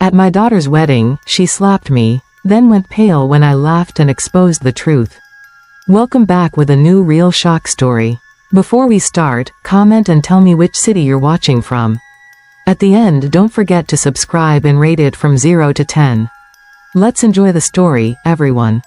At my daughter's wedding, she slapped me, then went pale when I laughed and exposed the truth. Welcome back with a new real shock story. Before we start, comment and tell me which city you're watching from. At the end, don't forget to subscribe and rate it from 0 to 10. Let's enjoy the story, everyone.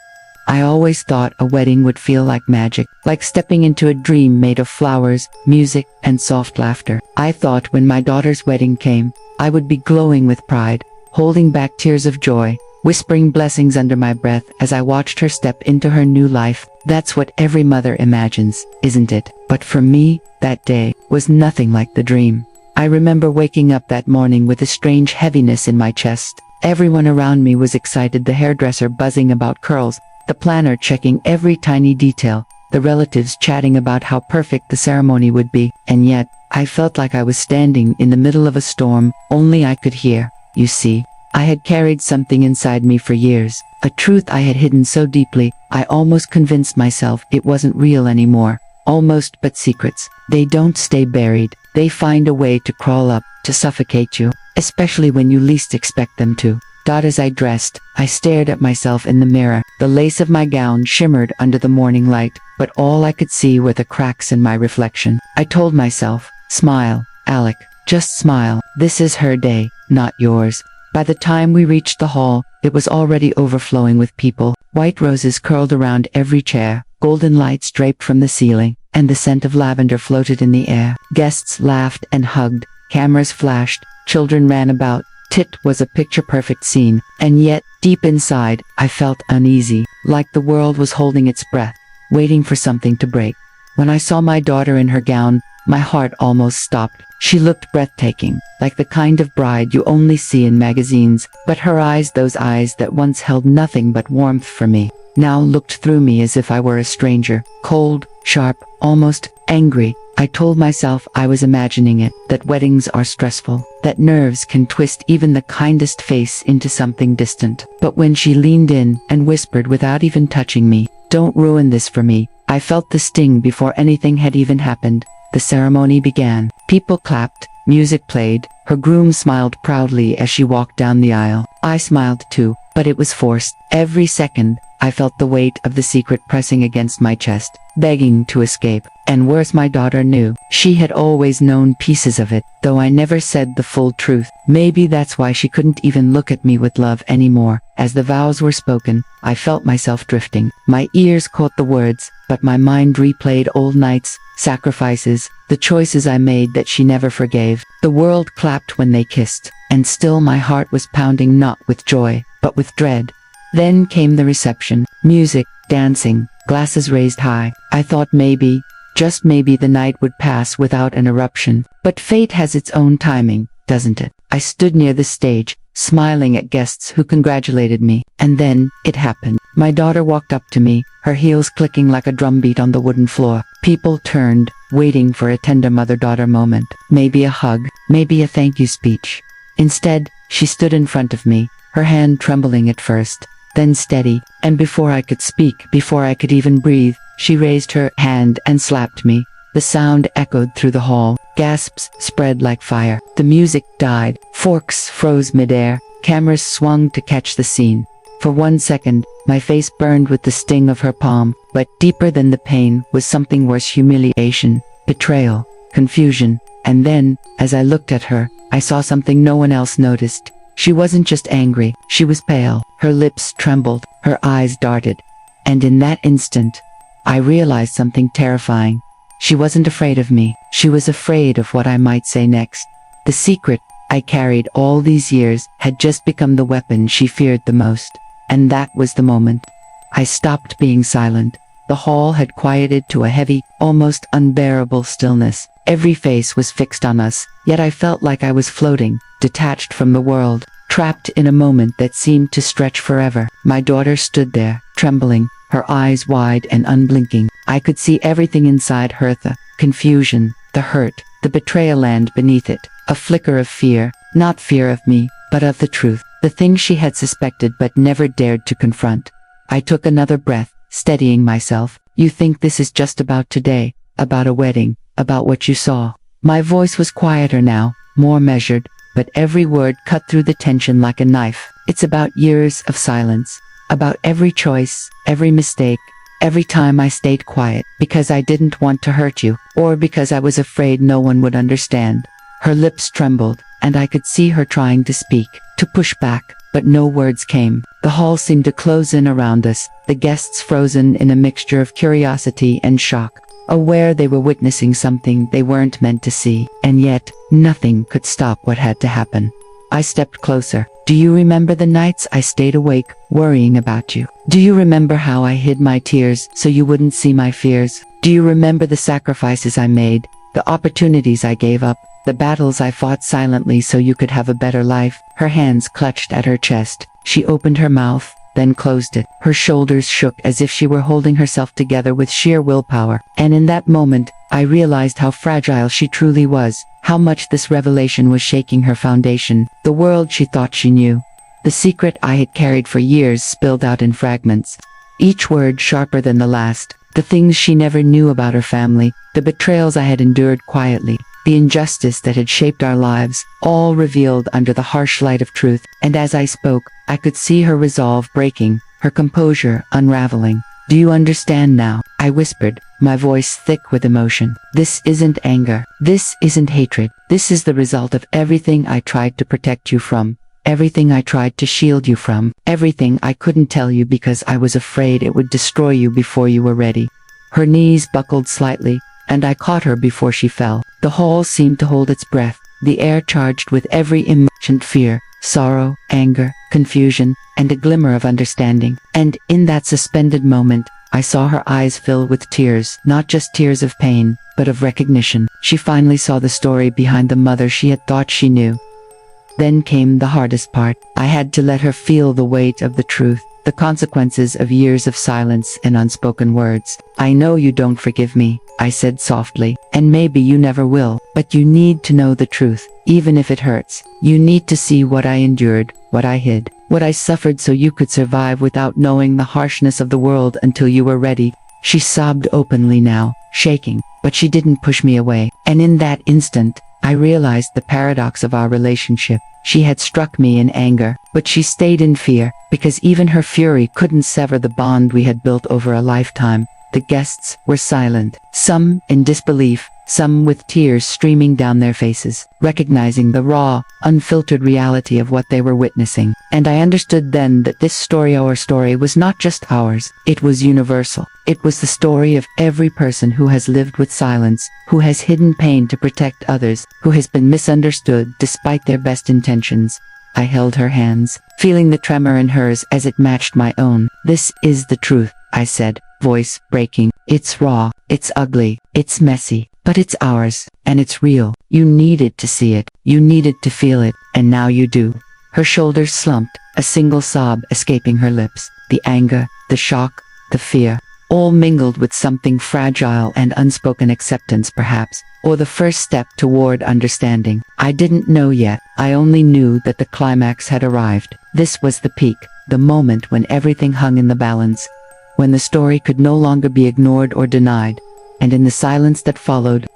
I always thought a wedding would feel like magic, like stepping into a dream made of flowers, music, and soft laughter. I thought when my daughter's wedding came, I would be glowing with pride, holding back tears of joy, whispering blessings under my breath as I watched her step into her new life. That's what every mother imagines, isn't it? But for me, that day was nothing like the dream. I remember waking up that morning with a strange heaviness in my chest. Everyone around me was excited, the hairdresser buzzing about curls, the planner checking every tiny detail, the relatives chatting about how perfect the ceremony would be, and yet, I felt like I was standing in the middle of a storm, only I could hear. You see, I had carried something inside me for years, a truth I had hidden so deeply, I almost convinced myself it wasn't real anymore. Almost, but secrets, they don't stay buried, they find a way to crawl up, to suffocate you, especially when you least expect them to. As I dressed, I stared at myself in the mirror. The lace of my gown shimmered under the morning light, but all I could see were the cracks in my reflection. I told myself, smile, Alec, just smile. This is her day, not yours. By the time we reached the hall, it was already overflowing with people. White roses curled around every chair, golden lights draped from the ceiling, and the scent of lavender floated in the air. Guests laughed and hugged, cameras flashed, children ran about. It was a picture-perfect scene, and yet, deep inside, I felt uneasy, like the world was holding its breath, waiting for something to break. When I saw my daughter in her gown, my heart almost stopped. She looked breathtaking, like the kind of bride you only see in magazines, but her eyes, those eyes that once held nothing but warmth for me, now looked through me as if I were a stranger, cold, sharp, almost angry. I told myself I was imagining it, that weddings are stressful, that nerves can twist even the kindest face into something distant. But when she leaned in and whispered without even touching me, "Don't ruin this for me," I felt the sting before anything had even happened. The ceremony began. People clapped, music played, her groom smiled proudly as she walked down the aisle. I smiled too, but it was forced. Every second, I felt the weight of the secret pressing against my chest, begging to escape. And worse, my daughter knew. She had always known pieces of it, though I never said the full truth. Maybe that's why she couldn't even look at me with love anymore. As the vows were spoken, I felt myself drifting. My ears caught the words, but my mind replayed old nights, sacrifices, the choices I made that she never forgave. The world clapped when they kissed, and still my heart was pounding, not with joy, but with dread. Then came the reception, music, dancing, glasses raised high. I thought maybe, just maybe, the night would pass without an eruption. But fate has its own timing, doesn't it? I stood near the stage, smiling at guests who congratulated me. And then, it happened. My daughter walked up to me, her heels clicking like a drumbeat on the wooden floor. People turned, waiting for a tender mother-daughter moment. Maybe a hug, maybe a thank you speech. Instead, she stood in front of me, her hand trembling at first, then steady, and before I could speak, before I could even breathe, she raised her hand and slapped me. The sound echoed through the hall, gasps spread like fire. The music died, forks froze midair, cameras swung to catch the scene. For 1 second, my face burned with the sting of her palm, but deeper than the pain was something worse: humiliation, betrayal, confusion. And then, as I looked at her, I saw something no one else noticed. She wasn't just angry, she was pale, her lips trembled, her eyes darted. And in that instant, I realized something terrifying. She wasn't afraid of me, she was afraid of what I might say next. The secret I carried all these years had just become the weapon she feared the most. And that was the moment I stopped being silent. The hall had quieted to a heavy, almost unbearable stillness. Every face was fixed on us, yet I felt like I was floating, detached from the world, trapped in a moment that seemed to stretch forever. My daughter stood there, trembling, her eyes wide and unblinking. I could see everything inside her: the confusion, the hurt, the betrayal, and beneath it, a flicker of fear, not fear of me, but of the truth, the thing she had suspected but never dared to confront. I took another breath, steadying myself. "You think this is just about today, about a wedding, about what you saw?" My voice was quieter now, more measured. but every word cut through the tension like a knife. It's about years of silence, about every choice, every mistake, every time I stayed quiet, because I didn't want to hurt you, or because I was afraid no one would understand. Her lips trembled, and I could see her trying to speak, to push back, but no words came. The hall seemed to close in around us, the guests frozen in a mixture of curiosity and shock, aware they were witnessing something they weren't meant to see, and yet, nothing could stop what had to happen. I stepped closer. Do you remember the nights I stayed awake, worrying about you? Do you remember how I hid my tears so you wouldn't see my fears? Do you remember the sacrifices I made, the opportunities I gave up, the battles I fought silently so you could have a better life? Her hands clutched at her chest. She opened her mouth, then closed it. Her shoulders shook as if she were holding herself together with sheer willpower. And in that moment, I realized how fragile she truly was, how much this revelation was shaking her foundation, the world she thought she knew. The secret I had carried for years spilled out in fragments, each word sharper than the last. The things she never knew about her family, the betrayals I had endured quietly, the injustice that had shaped our lives, all revealed under the harsh light of truth. And as I spoke, I could see her resolve breaking, her composure unraveling. Do you understand now? I whispered, my voice thick with emotion. This isn't anger. This isn't hatred. This is the result of everything I tried to protect you from, everything I tried to shield you from, everything I couldn't tell you because I was afraid it would destroy you before you were ready. Her knees buckled slightly, and I caught her before she fell. The hall seemed to hold its breath, the air charged with every emotion: fear, sorrow, anger, confusion, and a glimmer of understanding. And in that suspended moment, I saw her eyes fill with tears, not just tears of pain, but of recognition. She finally saw the story behind the mother she had thought she knew. Then came the hardest part. I had to let her feel the weight of the truth, the consequences of years of silence and unspoken words. I know you don't forgive me, I said softly, and maybe you never will, but you need to know the truth, even if it hurts. You need to see what I endured, what I hid, what I suffered so you could survive without knowing the harshness of the world until you were ready. She sobbed openly now, shaking, but she didn't push me away. And in that instant, I realized the paradox of our relationship. She had struck me in anger, but she stayed in fear, because even her fury couldn't sever the bond we had built over a lifetime. The guests were silent, some in disbelief, some with tears streaming down their faces, recognizing the raw, unfiltered reality of what they were witnessing. And I understood then that this story, our story, was not just ours, it was universal. It was the story of every person who has lived with silence, who has hidden pain to protect others, who has been misunderstood despite their best intentions. I held her hands, feeling the tremor in hers as it matched my own. This is the truth, I said, voice breaking. It's raw, it's ugly, it's messy, but it's ours, and it's real. You needed to see it, you needed to feel it, and now you do. Her shoulders slumped, a single sob escaping her lips. The anger, the shock, the fear, all mingled with something fragile and unspoken: acceptance perhaps, or the first step toward understanding. I didn't know yet, I only knew that the climax had arrived. This was the peak, the moment when everything hung in the balance, when the story could no longer be ignored or denied. And in the silence that followed,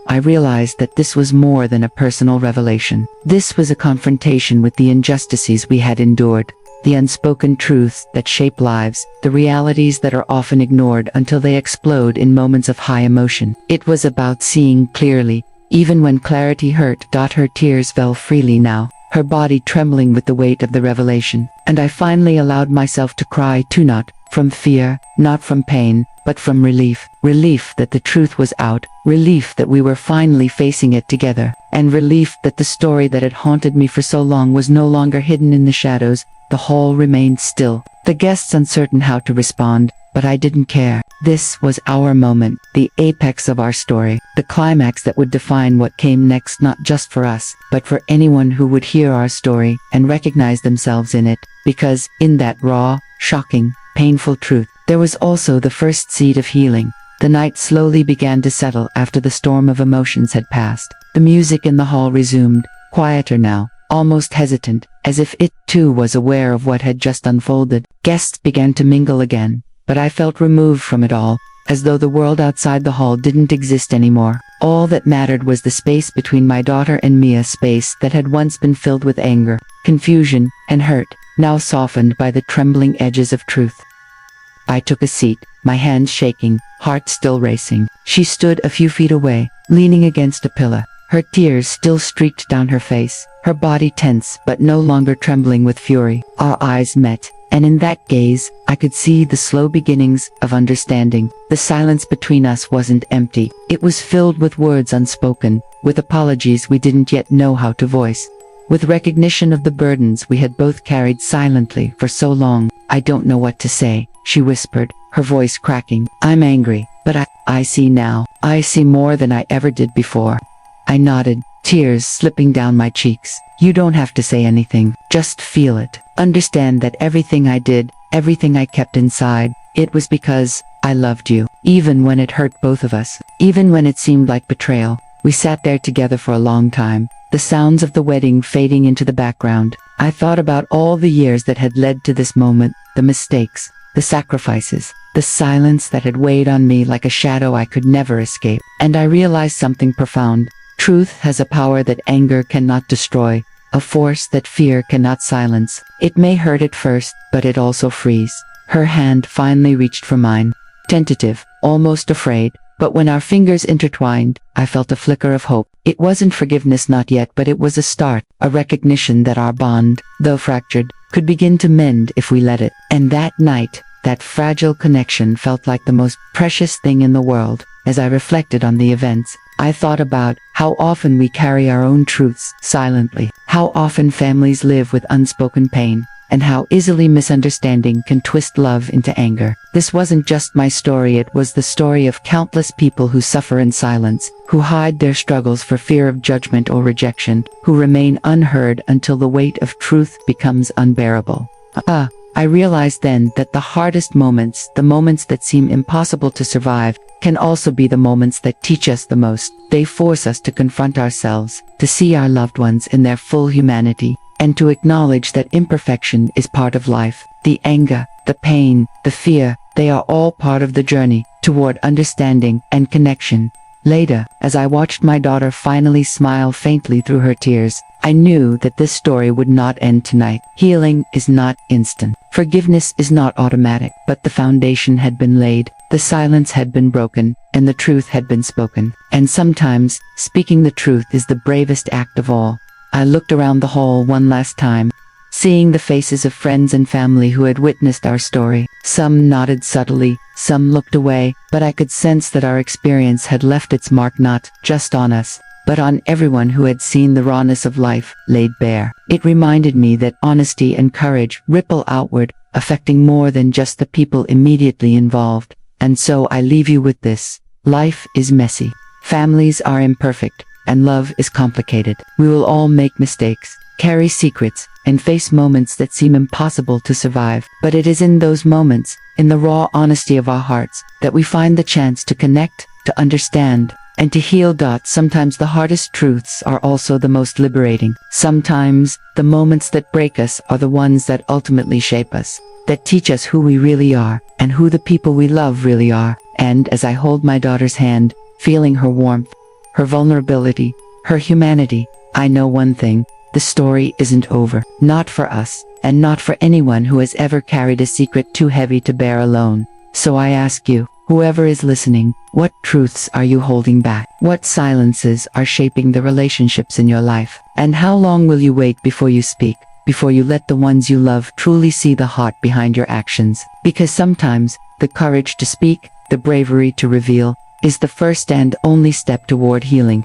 I realized that this was more than a personal revelation. This was a confrontation with the injustices we had endured, the unspoken truths that shape lives, the realities that are often ignored until they explode in moments of high emotion. It was about seeing clearly, even when clarity hurt. Her tears fell freely now, her body trembling with the weight of the revelation. And I finally allowed myself to cry too, not from fear, not from pain, but from relief. Relief that the truth was out, relief that we were finally facing it together, and relief that the story that had haunted me for so long was no longer hidden in the shadows. The hall remained still, the guests uncertain how to respond, but I didn't care. This was our moment, the apex of our story, the climax that would define what came next, not just for us, but for anyone who would hear our story and recognize themselves in it, because in that raw, shocking, painful truth, there was also the first seed of healing. The night slowly began to settle after the storm of emotions had passed. The music in the hall resumed, quieter now, almost hesitant, as if it too was aware of what had just unfolded. Guests began to mingle again, but I felt removed from it all, as though the world outside the hall didn't exist anymore. All that mattered was the space between my daughter and me, a space that had once been filled with anger, confusion, and hurt, now softened by the trembling edges of truth. I took a seat, my hands shaking, heart still racing. She stood a few feet away, leaning against a pillar. Her tears still streaked down her face, her body tense but no longer trembling with fury. Our eyes met, and in that gaze, I could see the slow beginnings of understanding. The silence between us wasn't empty. It was filled with words unspoken, with apologies we didn't yet know how to voice, with recognition of the burdens we had both carried silently for so long. "I don't know what to say," she whispered, her voice cracking. "I'm angry, but I see now. I see more than I ever did before." I nodded, tears slipping down my cheeks. "You don't have to say anything, just feel it. Understand that everything I did, everything I kept inside, it was because I loved you, even when it hurt both of us, even when it seemed like betrayal." We sat there together for a long time, the sounds of the wedding fading into the background. I thought about all the years that had led to this moment, the mistakes, the sacrifices, the silence that had weighed on me like a shadow I could never escape. And I realized something profound. Truth has a power that anger cannot destroy, a force that fear cannot silence. It may hurt at first, but it also frees. Her hand finally reached for mine, tentative, almost afraid, but when our fingers intertwined, I felt a flicker of hope. It wasn't forgiveness, not yet, but it was a start, a recognition that our bond, though fractured, could begin to mend if we let it. And that night, that fragile connection felt like the most precious thing in the world. As I reflected on the events, I thought about how often we carry our own truths silently, how often families live with unspoken pain, and how easily misunderstanding can twist love into anger. This wasn't just my story, it was the story of countless people who suffer in silence, who hide their struggles for fear of judgment or rejection, who remain unheard until the weight of truth becomes unbearable. I realized then that the hardest moments, the moments that seem impossible to survive, can also be the moments that teach us the most. They force us to confront ourselves, to see our loved ones in their full humanity, and to acknowledge that imperfection is part of life. The anger, the pain, the fear, they are all part of the journey toward understanding and connection. Later, as I watched my daughter finally smile faintly through her tears, I knew that this story would not end tonight. Healing is not instant. Forgiveness is not automatic, but the foundation had been laid, the silence had been broken, and the truth had been spoken. And sometimes, speaking the truth is the bravest act of all. I looked around the hall one last time, seeing the faces of friends and family who had witnessed our story. Some nodded subtly, some looked away, but I could sense that our experience had left its mark not just on us, but on everyone who had seen the rawness of life laid bare. It reminded me that honesty and courage ripple outward, affecting more than just the people immediately involved. And so I leave you with this. Life is messy. Families are imperfect, and love is complicated. We will all make mistakes, carry secrets, and face moments that seem impossible to survive. But it is in those moments, in the raw honesty of our hearts, that we find the chance to connect, to understand, and to heal. Sometimes the hardest truths are also the most liberating. Sometimes, the moments that break us are the ones that ultimately shape us, that teach us who we really are, and who the people we love really are. And as I hold my daughter's hand, feeling her warmth, her vulnerability, her humanity, I know one thing: the story isn't over. Not for us, and not for anyone who has ever carried a secret too heavy to bear alone. So I ask you, whoever is listening, what truths are you holding back? What silences are shaping the relationships in your life? And how long will you wait before you speak, before you let the ones you love truly see the heart behind your actions? Because sometimes, the courage to speak, the bravery to reveal, is the first and only step toward healing.